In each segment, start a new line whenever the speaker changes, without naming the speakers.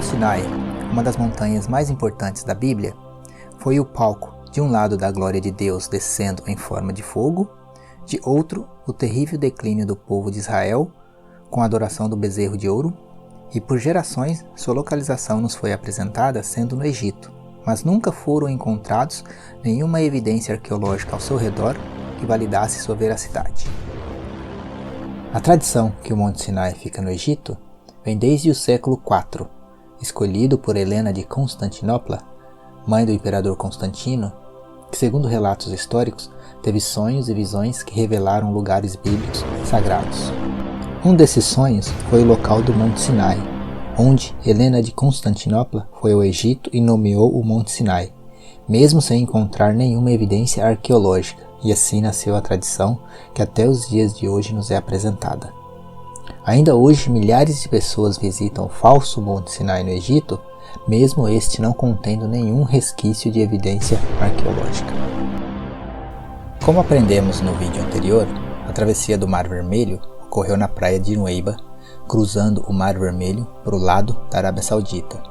Monte Sinai, uma das montanhas mais importantes da Bíblia, foi o palco, de um lado, da glória de Deus descendo em forma de fogo, de outro, o terrível declínio do povo de Israel, com a adoração do bezerro de ouro, e por gerações sua localização nos foi apresentada sendo no Egito, mas nunca foram encontrados nenhuma evidência arqueológica ao seu redor que validasse sua veracidade. A tradição que o Monte Sinai fica no Egito vem desde o século IV, escolhido por Helena de Constantinopla, mãe do imperador Constantino, que, segundo relatos históricos, teve sonhos e visões que revelaram lugares bíblicos sagrados. Um desses sonhos foi o local do Monte Sinai, onde Helena de Constantinopla foi ao Egito e nomeou o Monte Sinai, mesmo sem encontrar nenhuma evidência arqueológica, e assim nasceu a tradição que até os dias de hoje nos é apresentada. Ainda hoje, milhares de pessoas visitam o falso Monte Sinai no Egito, mesmo este não contendo nenhum resquício de evidência arqueológica. Como aprendemos no vídeo anterior, a travessia do Mar Vermelho ocorreu na praia de Nuweiba, cruzando o Mar Vermelho para o lado da Arábia Saudita.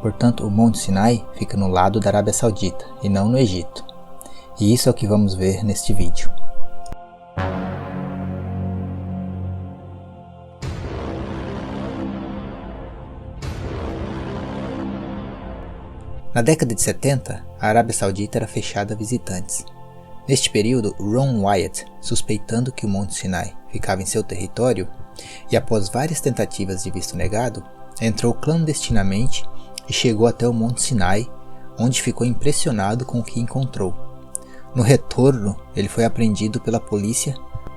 Portanto, o Monte Sinai fica no lado da Arábia Saudita e não no Egito. E isso é o que vamos ver neste vídeo. Na década de 70, a Arábia Saudita era fechada a visitantes. Neste período, Ron Wyatt, suspeitando que o Monte Sinai ficava em seu território, e após várias tentativas de visto negado, entrou clandestinamente e chegou até o Monte Sinai, onde ficou impressionado com o que encontrou. No retorno, ele foi apreendido pela polícia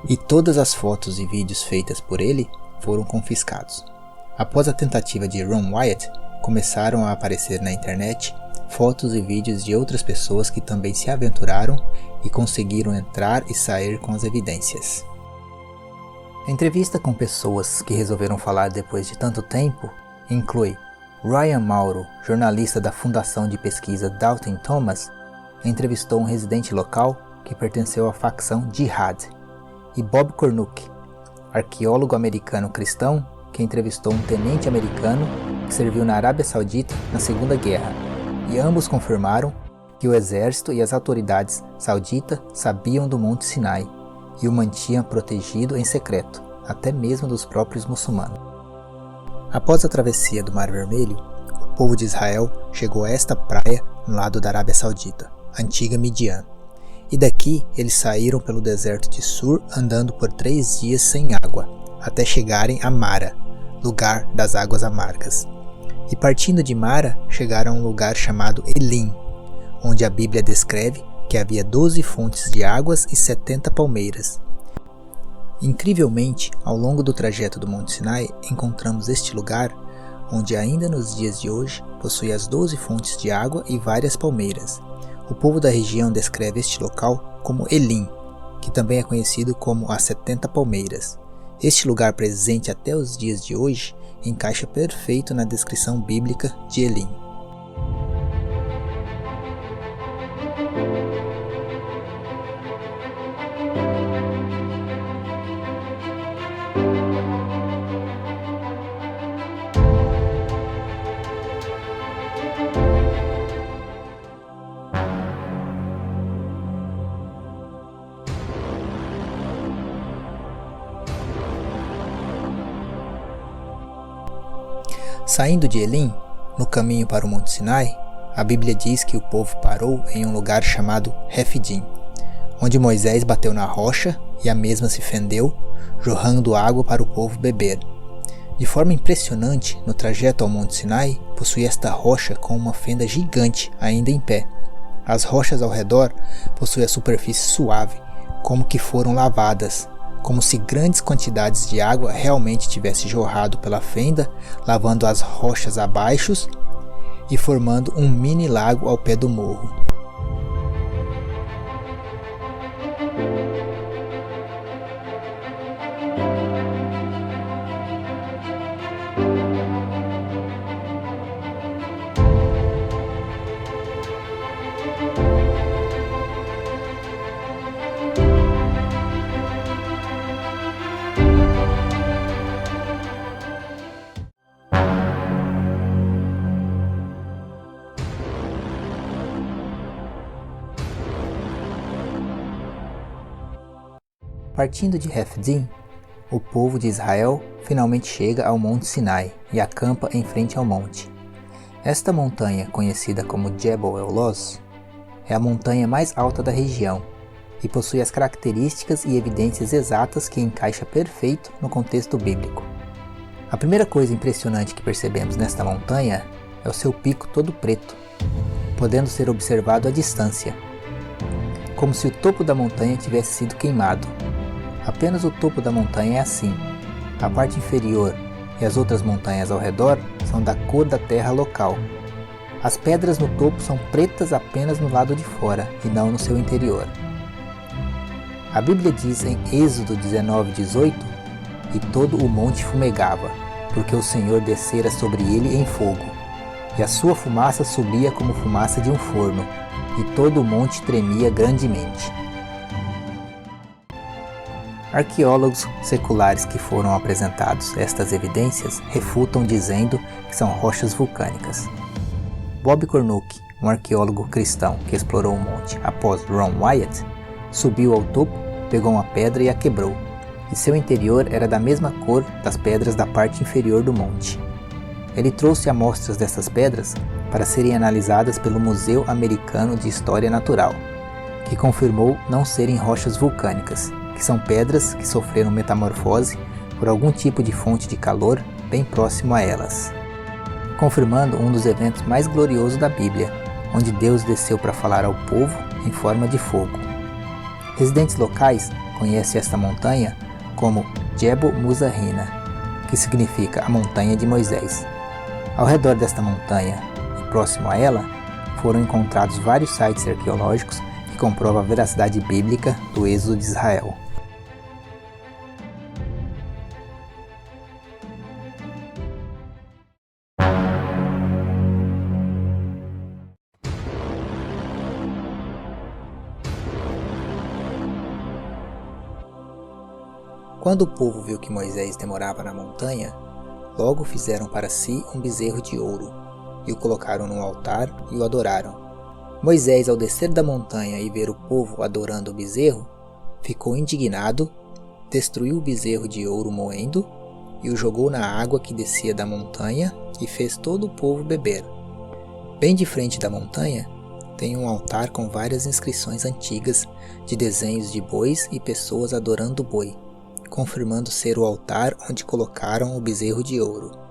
e todas as fotos e vídeos feitas por ele foram confiscados. Após a tentativa de Ron Wyatt, começaram a aparecer na internet fotos e vídeos de outras pessoas que também se aventuraram e conseguiram entrar e sair com as evidências. Entrevista com pessoas que resolveram falar depois de tanto tempo inclui Ryan Mauro, jornalista da Fundação de Pesquisa Dalton Thomas, entrevistou um residente local que pertenceu à facção Jihad, e Bob Cornuke, arqueólogo americano cristão que entrevistou um tenente americano que serviu na Arábia Saudita na Segunda Guerra, e ambos confirmaram que o exército e as autoridades sauditas sabiam do Monte Sinai e o mantinham protegido em secreto, até mesmo dos próprios muçulmanos. Após a travessia do Mar Vermelho, o povo de Israel chegou a esta praia no lado da Arábia Saudita, antiga Midian, e daqui eles saíram pelo deserto de Sur andando por 3 dias sem água, até chegarem a Mara, lugar das águas amargas. E partindo de Mara, chegaram a um lugar chamado Elim, onde a Bíblia descreve que havia 12 fontes de águas e 70 palmeiras. Incrivelmente, ao longo do trajeto do Monte Sinai, encontramos este lugar, onde ainda nos dias de hoje possui as 12 fontes de água e várias palmeiras. O povo da região descreve este local como Elim, que também é conhecido como as 70 palmeiras. Este lugar presente até os dias de hoje encaixa perfeito na descrição bíblica de Elim. Saindo de Elim, no caminho para o Monte Sinai, a Bíblia diz que o povo parou em um lugar chamado Refidim, onde Moisés bateu na rocha e a mesma se fendeu, jorrando água para o povo beber. De forma impressionante, no trajeto ao Monte Sinai, possui esta rocha com uma fenda gigante ainda em pé. As rochas ao redor possuem a superfície suave, como que foram lavadas, como se grandes quantidades de água realmente tivessem jorrado pela fenda, lavando as rochas abaixo e formando um mini lago ao pé do morro. Partindo de Refidim, o povo de Israel finalmente chega ao Monte Sinai e acampa em frente ao monte. Esta montanha, conhecida como Jebel el-Loz, é a montanha mais alta da região e possui as características e evidências exatas que encaixa perfeito no contexto bíblico. A primeira coisa impressionante que percebemos nesta montanha é o seu pico todo preto, podendo ser observado à distância, como se o topo da montanha tivesse sido queimado. Apenas o topo da montanha é assim. A parte inferior e as outras montanhas ao redor são da cor da terra local. As pedras no topo são pretas apenas no lado de fora e não no seu interior. A Bíblia diz em Êxodo 19:18: "E todo o monte fumegava, porque o Senhor descera sobre ele em fogo, e a sua fumaça subia como fumaça de um forno, e todo o monte tremia grandemente." Arqueólogos seculares que foram apresentados estas evidências refutam dizendo que são rochas vulcânicas. Bob Cornuck, um arqueólogo cristão que explorou o monte após Ron Wyatt, subiu ao topo, pegou uma pedra e a quebrou, e seu interior era da mesma cor das pedras da parte inferior do monte. Ele trouxe amostras dessas pedras para serem analisadas pelo Museu Americano de História Natural, que confirmou não serem rochas vulcânicas, que são pedras que sofreram metamorfose por algum tipo de fonte de calor bem próximo a elas, confirmando um dos eventos mais gloriosos da Bíblia, onde Deus desceu para falar ao povo em forma de fogo. Residentes locais conhecem esta montanha como Jebel Muzahina, que significa a montanha de Moisés. Ao redor desta montanha e próximo a ela, foram encontrados vários sites arqueológicos que comprovam a veracidade bíblica do êxodo de Israel. Quando o povo viu que Moisés demorava na montanha, logo fizeram para si um bezerro de ouro, e o colocaram num altar e o adoraram. Moisés, ao descer da montanha e ver o povo adorando o bezerro, ficou indignado, destruiu o bezerro de ouro moendo, e o jogou na água que descia da montanha e fez todo o povo beber. Bem de frente da montanha, tem um altar com várias inscrições antigas de desenhos de bois e pessoas adorando o boi, confirmando ser o altar onde colocaram o bezerro de ouro.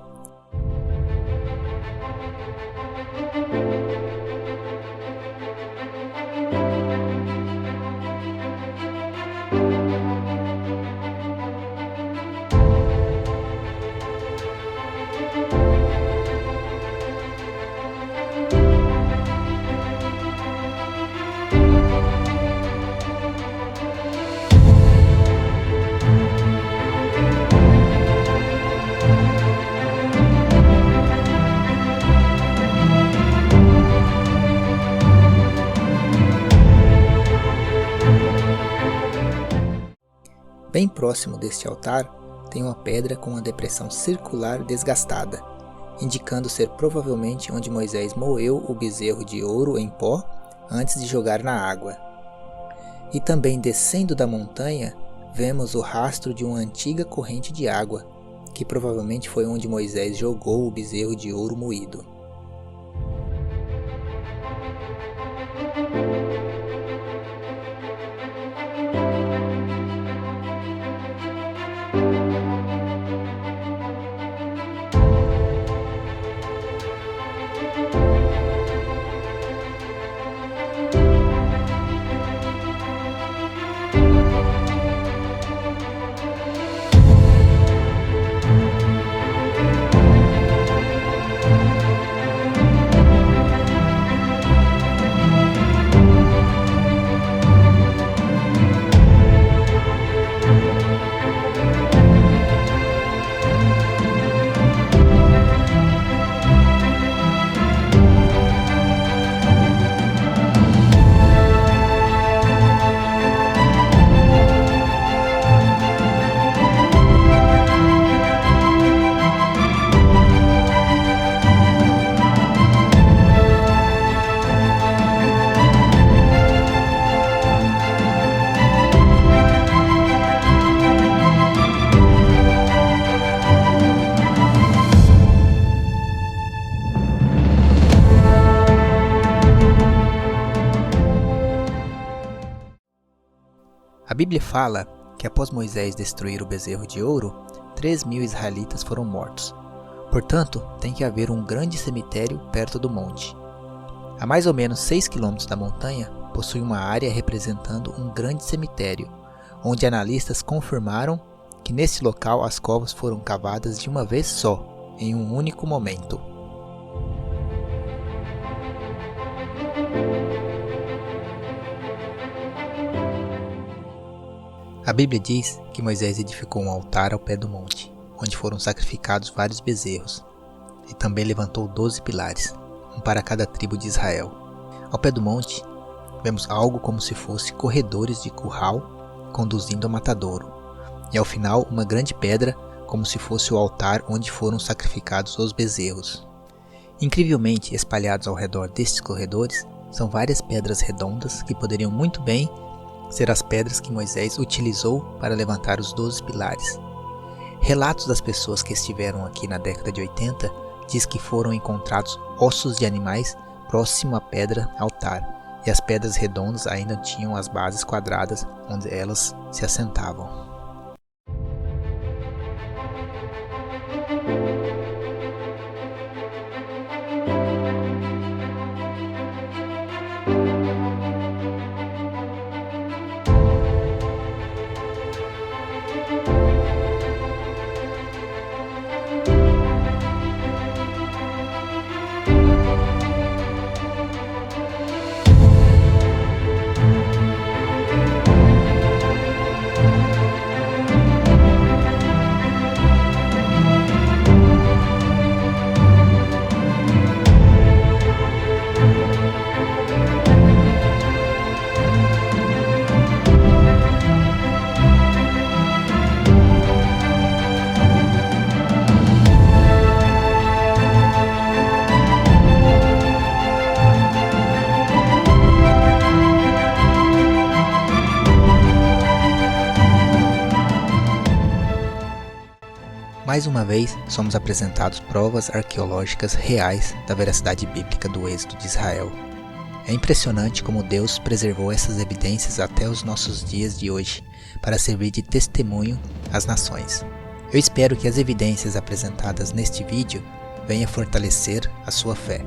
Bem próximo deste altar tem uma pedra com uma depressão circular desgastada, indicando ser provavelmente onde Moisés moeu o bezerro de ouro em pó antes de jogar na água. E também descendo da montanha, vemos o rastro de uma antiga corrente de água, que provavelmente foi onde Moisés jogou o bezerro de ouro moído. A Bíblia fala que após Moisés destruir o bezerro de ouro, 3.000 israelitas foram mortos. Portanto, tem que haver um grande cemitério perto do monte. A mais ou menos 6 quilômetros da montanha, possui uma área representando um grande cemitério, onde analistas confirmaram que nesse local as covas foram cavadas de uma vez só, em um único momento. A Bíblia diz que Moisés edificou um altar ao pé do monte, onde foram sacrificados vários bezerros, e também levantou 12 pilares, um para cada tribo de Israel. Ao pé do monte, vemos algo como se fosse corredores de curral conduzindo ao matadouro, e ao final uma grande pedra como se fosse o altar onde foram sacrificados os bezerros. Incrivelmente espalhados ao redor destes corredores são várias pedras redondas que poderiam muito bem ser as pedras que Moisés utilizou para levantar os 12 pilares. Relatos das pessoas que estiveram aqui na década de 80 diz que foram encontrados ossos de animais próximo à pedra altar, e as pedras redondas ainda tinham as bases quadradas onde elas se assentavam. Mais uma vez, somos apresentados provas arqueológicas reais da veracidade bíblica do êxodo de Israel. É impressionante como Deus preservou essas evidências até os nossos dias de hoje, para servir de testemunho às nações. Eu espero que as evidências apresentadas neste vídeo venham fortalecer a sua fé.